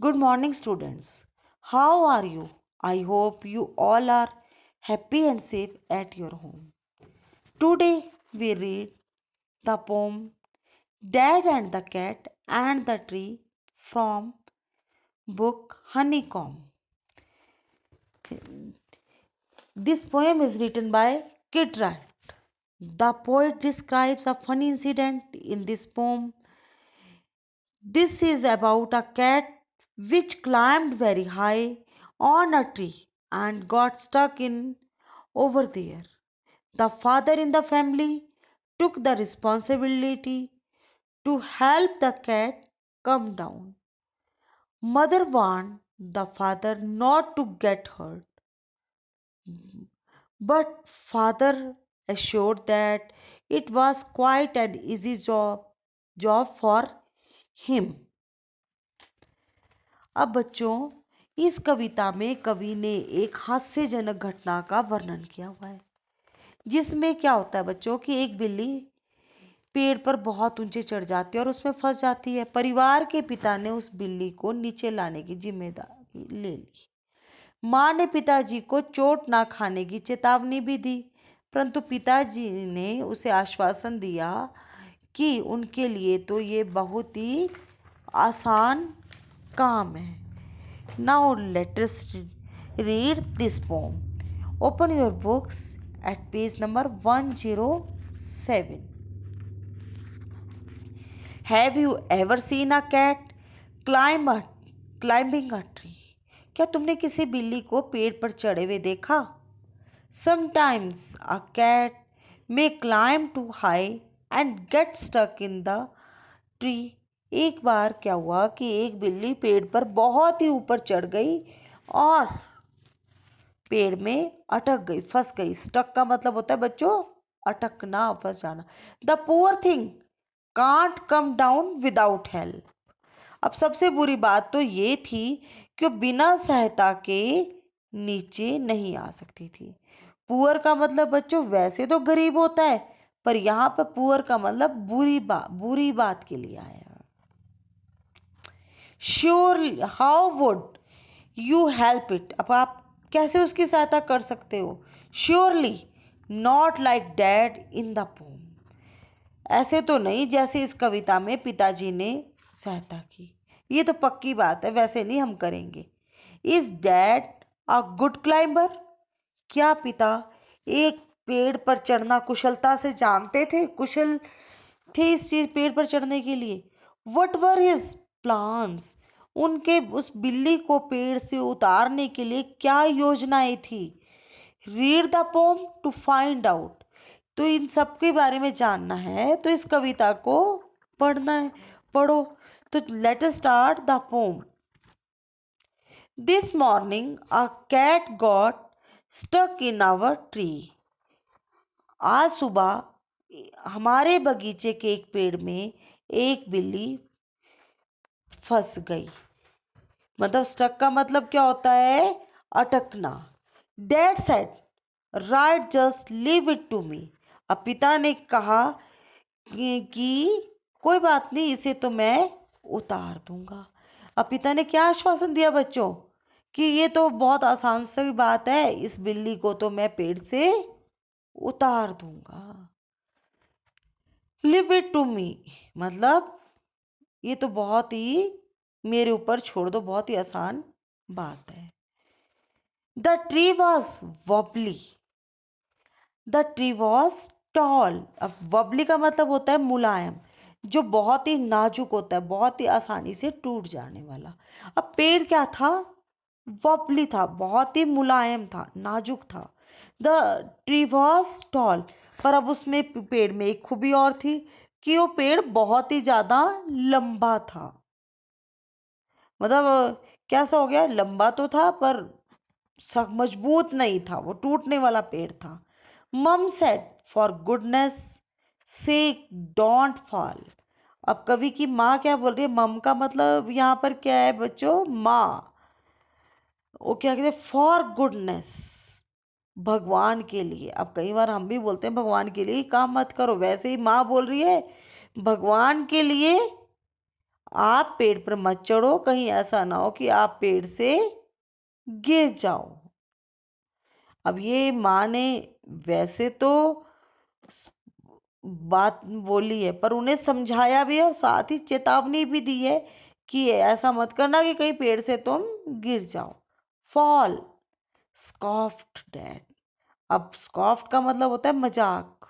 Good morning, students. How are you? I hope you all are happy and safe at your home. Today we read the poem Dad and the Cat and the Tree from book Honeycomb. This poem is written by Kit Wright. The poet describes a funny incident in this poem. This is about a cat which climbed very high on a tree and got stuck in over there. The father in the family took the responsibility to help the cat come down. Mother warned the father not to get hurt, but father assured that it was quite an easy job for him. अब बच्चों, इस कविता में कवि ने एक हास्यजनक घटना का वर्णन किया हुआ है, जिसमें क्या होता है बच्चों कि एक बिल्ली पेड़ पर बहुत ऊंचे चढ़ जाती है और उसमें फंस जाती है। परिवार के पिता ने उस बिल्ली को नीचे लाने की जिम्मेदारी ले ली। माँ ने पिताजी को चोट ना खाने की चेतावनी भी दी, परंतु पिताजी ने उसे आश्वासन दिया कि उनके लिए तो ये बहुत ही आसान काम है। Now let us read this poem. Open your books at page number 107. Have you ever seen a cat climbing a tree? क्या तुमने किसी बिल्ली को पेड़ पर चढ़े हुए देखा? Sometimes a cat may climb too high and get stuck in the tree. एक बार क्या हुआ कि एक बिल्ली पेड़ पर बहुत ही ऊपर चढ़ गई और पेड़ में अटक गई, फंस गई। स्टक का मतलब होता है बच्चों अटकना, फंस जाना। The poor thing can't come down without help. अब सबसे बुरी बात तो ये थी कि बिना सहायता के नीचे नहीं आ सकती थी। पुअर का मतलब बच्चों वैसे तो गरीब होता है, पर यहाँ पर पुअर का मतलब बुरी बात के लिए आया। Surely how would you help it? अब आप कैसे उसकी सहायता कर सकते हो? Surely not like dad in the pome. ऐसे तो नहीं जैसे इस कविता में पिताजी ने सहायता की। ये तो पक्की बात है, वैसे नहीं हम करेंगे। Is dad a good climber? क्या पिता एक पेड़ पर चढ़ना कुशलता से जानते थे, कुशल थे इस चीज पेड़ पर चढ़ने के लिए? What were his plans? उनके उस बिल्ली को पेड़ से उतारने के लिए क्या योजनाएं थी? Read the poem to find out. तो इन सब के बारे में जानना है तो इस कविता को पढ़ना है, पढ़ो। तो let us start the poem. This morning a cat got stuck in our tree. आज सुबह हमारे बगीचे के एक पेड़ में एक बिल्ली फंस गई। मतलब स्टक का मतलब क्या होता है? अटकना। Dad said right just leave it to me. अब पिता ने कहा कि कोई बात नहीं, इसे तो मैं उतार दूंगा। अब पिता ने क्या आश्वासन दिया बच्चों कि ये तो बहुत आसान सी बात है, इस बिल्ली को तो मैं पेड़ से उतार दूंगा। लिव इट टू मी मतलब ये तो बहुत ही मेरे ऊपर छोड़ दो, बहुत ही आसान बात है। The tree was wobbly, the tree was tall. अब वॉबली का मतलब होता है मुलायम, जो बहुत ही नाजुक होता है, बहुत ही आसानी से टूट जाने वाला। अब पेड़ क्या था? वॉबली था, बहुत ही मुलायम था, नाजुक था। द ट्री वॉज टॉल, पर अब उसमें पेड़ में एक खूबी और थी कि वो पेड़ बहुत ही ज्यादा लंबा था। मतलब कैसा हो गया? लंबा तो था पर मजबूत नहीं था, वो टूटने वाला पेड़ था। मम said for goodness sec don't fall. अब कवि की माँ क्या बोल रही है? मम का मतलब यहाँ पर क्या है बच्चों? माँ। वो क्या कहते हैं? फॉर गुडनेस, भगवान के लिए। अब कई बार हम भी बोलते हैं भगवान के लिए काम मत करो, वैसे ही माँ बोल रही है भगवान के लिए आप पेड़ पर मत चढ़ो, कहीं ऐसा ना हो कि आप पेड़ से गिर जाओ। अब ये माँ ने वैसे तो बात बोली है, पर उन्हें समझाया भी है और साथ ही चेतावनी भी दी है कि ऐसा मत करना कि कहीं पेड़ से तुम गिर जाओ। Fall, scoffed dad. अब स्कॉफ्ड का मतलब होता है मजाक।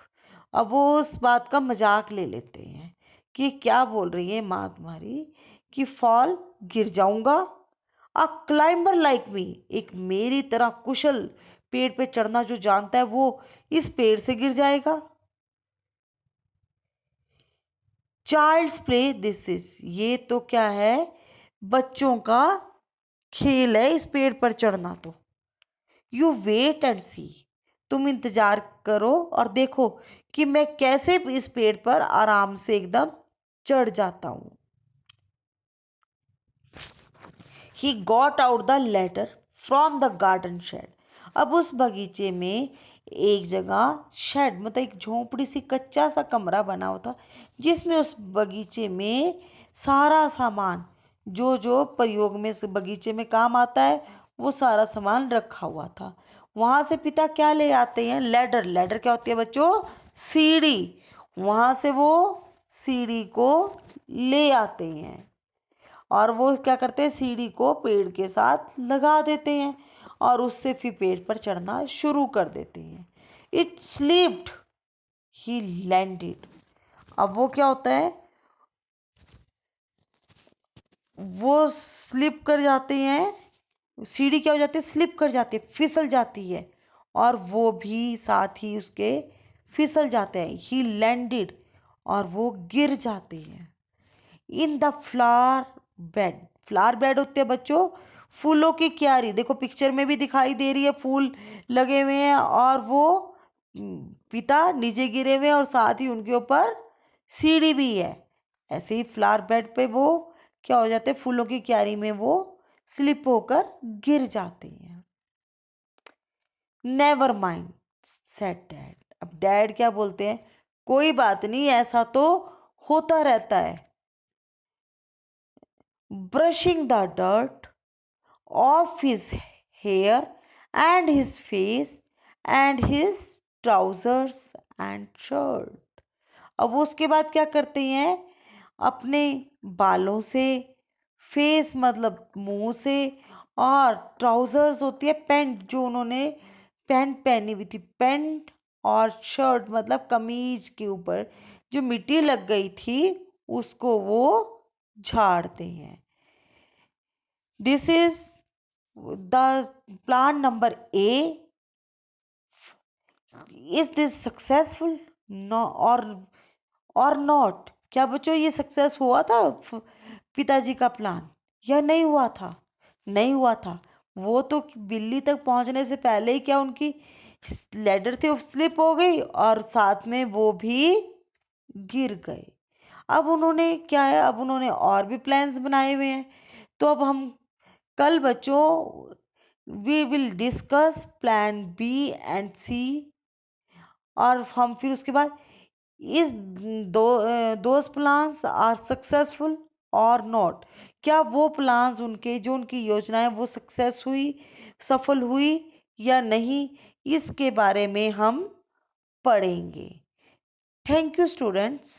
अब वो उस बात का मजाक ले लेते हैं कि क्या बोल रही है माँ तुम्हारी कि फॉल, गिर जाऊंगा। अ क्लाइंबर लाइक मी, एक मेरी तरह कुशल पेड़ पे चढ़ना जो जानता है वो इस पेड़ से गिर जाएगा। चाइल्ड्स प्ले दिस इज, ये तो क्या है, बच्चों का खेल है इस पेड़ पर चढ़ना। तो यू वेट एंड सी, तुम इंतजार करो और देखो कि मैं कैसे इस पेड़ पर आराम से एकदम चढ़ जाता हूं। He got out the letter from the garden shed. अब उस बगीचे में एक जगह शेड मतलब एक झोपड़ी सी कच्चा सा कमरा बना हुआ था, जिसमें उस बगीचे में सारा सामान जो जो प्रयोग में बगीचे में काम आता है वो सारा सामान रखा हुआ था। वहां से पिता क्या ले आते हैं, लेडर। लेडर क्या होती है बच्चों, सीढ़ी। वहां से वो सीढ़ी को ले आते हैं और वो क्या करते हैं, सीढ़ी को पेड़ के साथ लगा देते हैं और उससे फिर पेड़ पर चढ़ना शुरू कर देते हैं। It slipped, he landed. अब वो क्या होता है, वो स्लिप कर जाते हैं, सीढ़ी क्या हो जाती है, स्लिप कर जाती है, फिसल जाती है और वो भी साथ ही उसके फिसल जाते हैं। ही लैंडेड, और वो गिर जाते हैं। In the flower bed, flower bed होते हैं बच्चों फूलों की क्यारी। देखो पिक्चर में भी दिखाई दे रही है, फूल लगे हुए हैं और वो पिता नीचे गिरे हुए हैं और साथ ही उनके ऊपर सीढ़ी भी है। ऐसे ही फ्लावर बेड पे वो क्या हो जाते हैं, फूलों की क्यारी में वो स्लिप होकर गिर जाते हैं। Never mind said dad. अब डैड क्या बोलते हैं, कोई बात नहीं, ऐसा तो होता रहता है। Brushing the dirt off his hair and his face and his trousers and shirt। अब वो उसके बाद क्या करते हैं, अपने बालों से, फेस मतलब मुंह से, और ट्राउजर्स होती है पैंट, जो उन्होंने पैंट पहनी हुई थी, पैंट और शर्ट मतलब कमीज के ऊपर जो मिट्टी लग गई थी उसको वो झाड़ते हैं। This is the plan number A. Is this successful? No, or not? क्या बच्चों ये सक्सेस हुआ था पिताजी का प्लान या नहीं हुआ था? नहीं हुआ था। वो तो बिल्ली तक पहुंचने से पहले ही क्या उनकी लेडर थी वो स्लिप हो गई और साथ में वो भी गिर गए। अब उन्होंने क्या है, अब उन्होंने और भी प्लान्स बनाए हुए हैं। तो अब हम कल बच्चों we will discuss plan B and C, और हम फिर उसके बाद इस दोज प्लान्स आर सक्सेसफुल और नॉट, क्या वो प्लान्स उनके जो उनकी योजनाएं वो सक्सेस हुई, सफल हुई या नहीं, इसके बारे में हम पढ़ेंगे। Thank you students.